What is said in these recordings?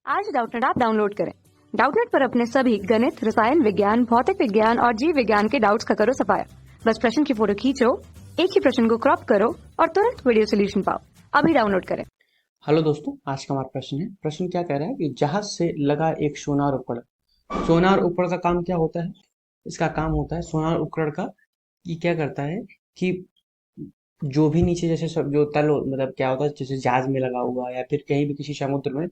आज Doubtnut app download करें। Doubtnut पर अपने सभी गणित, रसायन विज्ञान, भौतिक विज्ञान और जीव विज्ञान के डाउट्स का करो सफाया। बस प्रश्न की फोटो खींचो, एक ही प्रश्न को क्रॉप करो और तुरंत वीडियो सोल्यूशन पाओ। अभी डाउनलोड करें। हेलो दोस्तों, आज का हमारा प्रश्न है। प्रश्न क्या कह रहा है कि जहाज से लगा एक सोनार उपकरण। सोनार उपकरण का काम क्या होता है? इसका काम होता है सोनार उपकरण का कि क्या करता है कि जो भी नीचे जैसे सब जो तल मतलब क्या होता है, जैसे जहाज में लगा हुआ या फिर कहीं भी किसी समुद्र में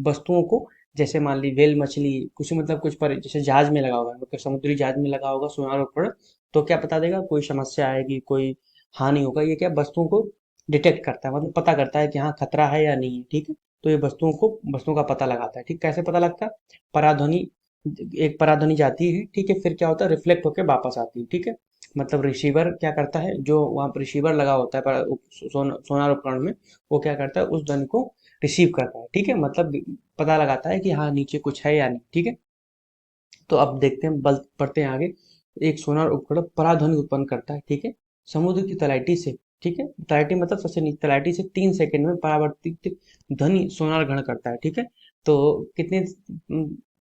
वस्तुओं को, जैसे मान ली वेल मछली कुछ मतलब कुछ पर जैसे जहाज में लगा होगा, मतलब समुद्री जहाज में लगा होगा सोनार उपकरण, तो क्या बता देगा? कोई समस्या आएगी, कोई हानि होगा, ये क्या वस्तुओं को डिटेक्ट करता है, मतलब पता करता है कि हाँ खतरा है या नहीं है। ठीक है, तो ये वस्तुओं का पता लगाता है। ठीक, कैसे पता लगता है? पराध्वनि, एक पराध्वनि जाती है, ठीक है, फिर क्या होता है, रिफ्लेक्ट होकर वापस आती है। ठीक है, मतलब रिसीवर क्या करता है, जो वहाँ पर रिसीवर लगा होता है सोनार उपकरण में, वो क्या करता है, उस ध्वनि को रिसीव करता है। ठीक है, मतलब पता लगाता है कि हाँ नीचे कुछ है या नहीं। ठीक है, तो अब देखते हैं, बल पढ़ते हैं आगे। एक सोनार उपकरण पराध्वनि उत्पन्न करता है। ठीक है, समुद्र की तलहटी से। ठीक है, तलहटी मतलब सबसे नीचे, तलहटी से 3 सेकंड में परावर्तित ध्वनि सोनार ग्रहण करता है। ठीक है, तो कितने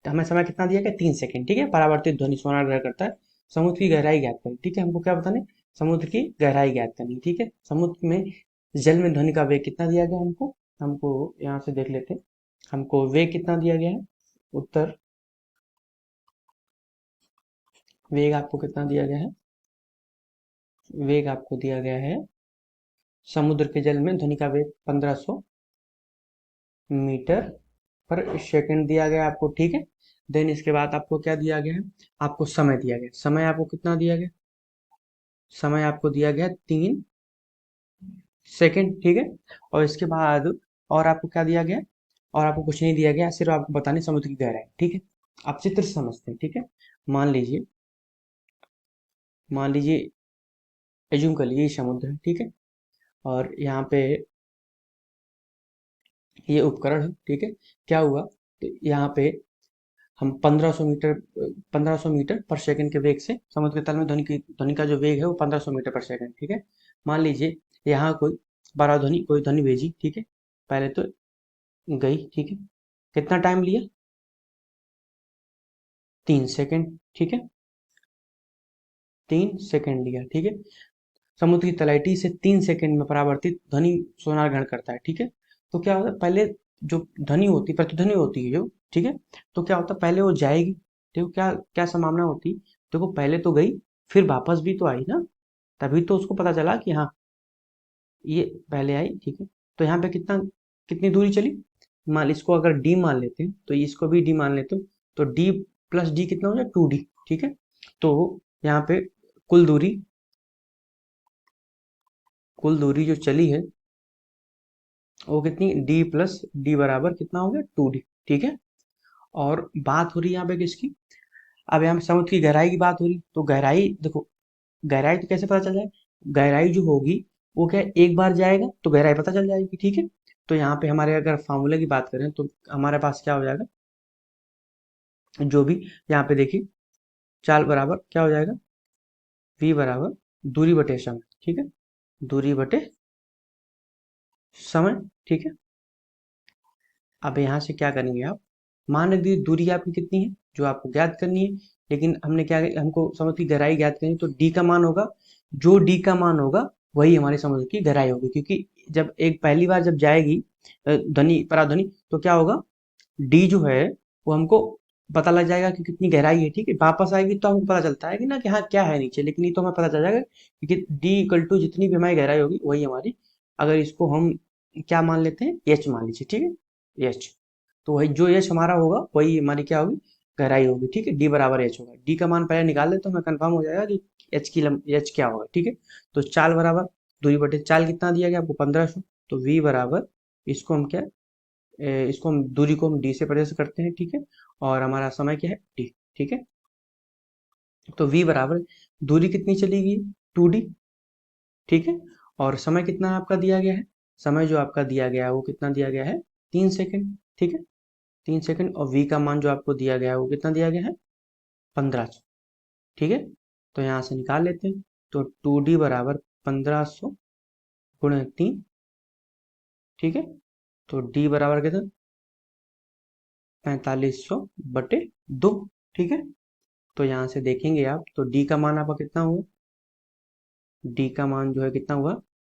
हमें समय कितना दिया गया? 3 सेकंड। ठीक है, परावर्तित ध्वनि सोनार ग्रहण करता है। समुद्र की गहराई ज्ञात करें। ठीक है, हमको क्या बताने? समुद्र की गहराई ज्ञात करनी। ठीक है, समुद्र में जल में ध्वनि का वेग कितना दिया गया हमको? हमको यहाँ से देख लेते हैं, हमको वेग कितना दिया गया है। उत्तर, वेग आपको कितना दिया गया है? वेग आपको दिया गया है, समुद्र के जल में ध्वनि का वेग 1500 मीटर पर सेकंड दिया गया आपको। ठीक है, देन इसके बाद आपको क्या दिया गया है? आपको समय दिया गया। समय आपको कितना दिया गया? समय आपको दिया गया 3 सेकंड। ठीक है, और इसके बाद और आपको क्या दिया गया? और आपको कुछ नहीं दिया गया, सिर्फ आपको बताने समुद्र की गहराई। ठीक है, आप चित्र से समझते हैं। ठीक है, मान लीजिए, मान लीजिए एज्यूम कर लीजिए ये समुद्र है। ठीक है, और यहाँ पे ये उपकरण है। ठीक है, क्या हुआ, तो यहाँ पे हम 1500 मीटर पर सेकंड के वेग से समुद्र के तल में ध्वनि का जो वेग है वो 1500 मीटर पर सेकंड। ठीक है, मान लीजिए यहाँ कोई ध्वनि भेजी। ठीक है, पहले तो गई। ठीक है, कितना टाइम लिया? 3 सेकंड। ठीक है, 3 सेकंड लिया। ठीक है, समुद्र की तलहटी से 3 सेकंड में परावर्तित ध्वनि सोनार ग्रहण करता है। ठीक है, तो क्या होता है, पहले जो ध्वनि होती, प्रतिध्वनि होती है जो, ठीक है, तो क्या होता है, पहले वो जाएगी। देखो क्या क्या संभावना होती, देखो पहले तो गई, फिर वापस भी तो आई ना, तभी तो उसको पता चला कि हाँ ये पहले आई। ठीक है, तो यहाँ पे कितनी दूरी चली? मान इसको अगर डी मान लेते हैं, तो इसको भी डी मान लेते हैं, तो डी प्लस डी कितना हो जाए? 2D। ठीक है, तो यहाँ पे कुल दूरी, कुल दूरी जो चली है वो कितनी? डी प्लस डी बराबर कितना हो गया? 2D। ठीक है, और बात हो रही है यहाँ पे किसकी? अब यहाँ पे समुद्र की गहराई की बात हो रही, तो गहराई देखो, गहराई तो कैसे पता चल जाए? गहराई जो होगी वो क्या है, एक बार जाएगा तो गहराई पता चल जाएगी। ठीक है, तो यहाँ पे हमारे अगर फार्मूले की बात करें तो हमारे पास क्या हो जाएगा, जो भी यहाँ पे देखिए, चाल बराबर क्या हो जाएगा? v बराबर दूरी बटे समय। ठीक है, दूरी बटे समय। ठीक है, अब यहाँ से क्या करेंगे आप, मान लीजिए दूरी आपकी कितनी है जो आपको ज्ञात करनी है, लेकिन हमको समुद्र की गहराई ज्ञात करनी है, तो डी का मान होगा, जो डी का मान होगा वही हमारी समुद्र की गहराई होगी। क्योंकि जब एक पहली बार जब जाएगी ध्वनि पराध्वनि, तो क्या होगा, डी जो है वो हमको पता लग जाएगा कि कितनी गहराई है। ठीक है, वापस आएगी तो हमको पता चलता है कि ना कि हाँ क्या है नीचे, लेकिन ये तो हमें पता चल जाएगा क्योंकि डी इक्वल टू जितनी भी हमारी गहराई होगी वही हमारी, अगर इसको हम क्या मान लेते हैं, एच मान लीजिए। ठीक है, एच, तो वही जो एच हमारा होगा वही हमारी क्या होगी, गहराई होगी। ठीक है, डी बराबर एच होगा। डी का मान पहले निकाल ले तो हमें कंफर्म हो जाएगा कि एच क्या होगा। ठीक है, तो चाल बराबर दूरी बटे चाल कितना दिया गया आपको? 1500। तो वी बराबर, इसको हम क्या, इसको हम दूरी को हम डी से प्रदर्शित करते हैं। ठीक है, और हमारा समय क्या है? टी। ठीक है, तो v बराबर दूरी कितनी चली गई? 2D। ठीक है, और समय कितना आपका दिया गया है? समय जो आपका दिया गया है वो कितना दिया गया है? 3 सेकंड। ठीक है, 3 सेकंड, और v का मान जो आपको दिया गया है वो कितना दिया गया है? 1500। ठीक है, तो यहाँ से निकाल लेते हैं, तो 2D बराबर 1500 गुणे 3। ठीक है, तो d बराबर कितना? 4500/2। ठीक है, तो यहाँ से देखेंगे आप तो डी का मान आपका कितना हुआ, डी का मान जो है कितना हुआ,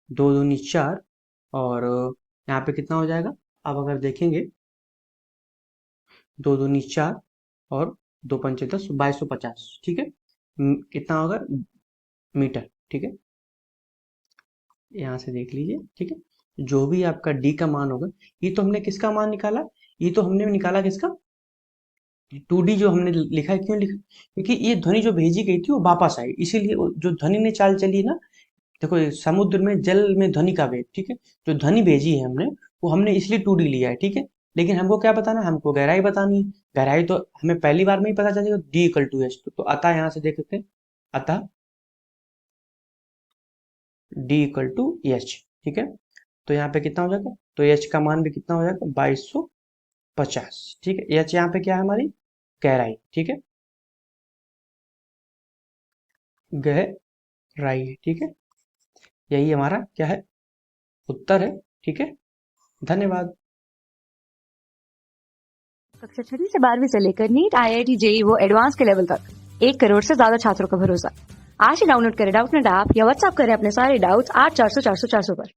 2 दूनी 4, और यहाँ पे कितना हो जाएगा, आप अगर देखेंगे 2 दूनी 4 और 2 पंचे 10, 2250। ठीक है, कितना होगा मीटर। ठीक है, यहाँ से देख लीजिए। ठीक है, जो भी आपका डी का मान होगा, ये तो हमने किसका मान निकाला, ये तो हमने निकाला किसका, 2D जो हमने लिखा है। क्यों लिखा, क्योंकि ये ध्वनि जो भेजी गई थी वो वापस आई, इसीलिए जो ध्वनि ने चाल चली ना, देखो ये समुद्र में जल में ध्वनि का वेग। ठीक है, जो ध्वनि भेजी है हमने, वो हमने इसलिए 2D लिया है। ठीक है, लेकिन हमको क्या बताना है, हमको गहराई बतानी है। गहराई तो हमें पहली बार में ही पता चलेगा, D=H। तो अतः यहाँ से देख सकते हैं, अतः D=H। ठीक है, तो यहाँ पे कितना हो जाएगा, तो H का मान भी कितना हो जाएगा, 2250। ठीक है, H यहाँ पे क्या है, हमारी गहराई। ठीक है, गहराई है। ठीक है, यही हमारा क्या है, उत्तर है। ठीक है, धन्यवाद। कक्षा 6वीं से 12वीं से लेकर नीट, IIT, JEE वो एडवांस के लेवल तक 1 करोड़ से ज्यादा छात्रों का भरोसा। आज ही डाउनलोड करें डाउटनेट ऐप या व्हाट्सएप करें अपने सारे डाउट्स 8400 400 400 पर।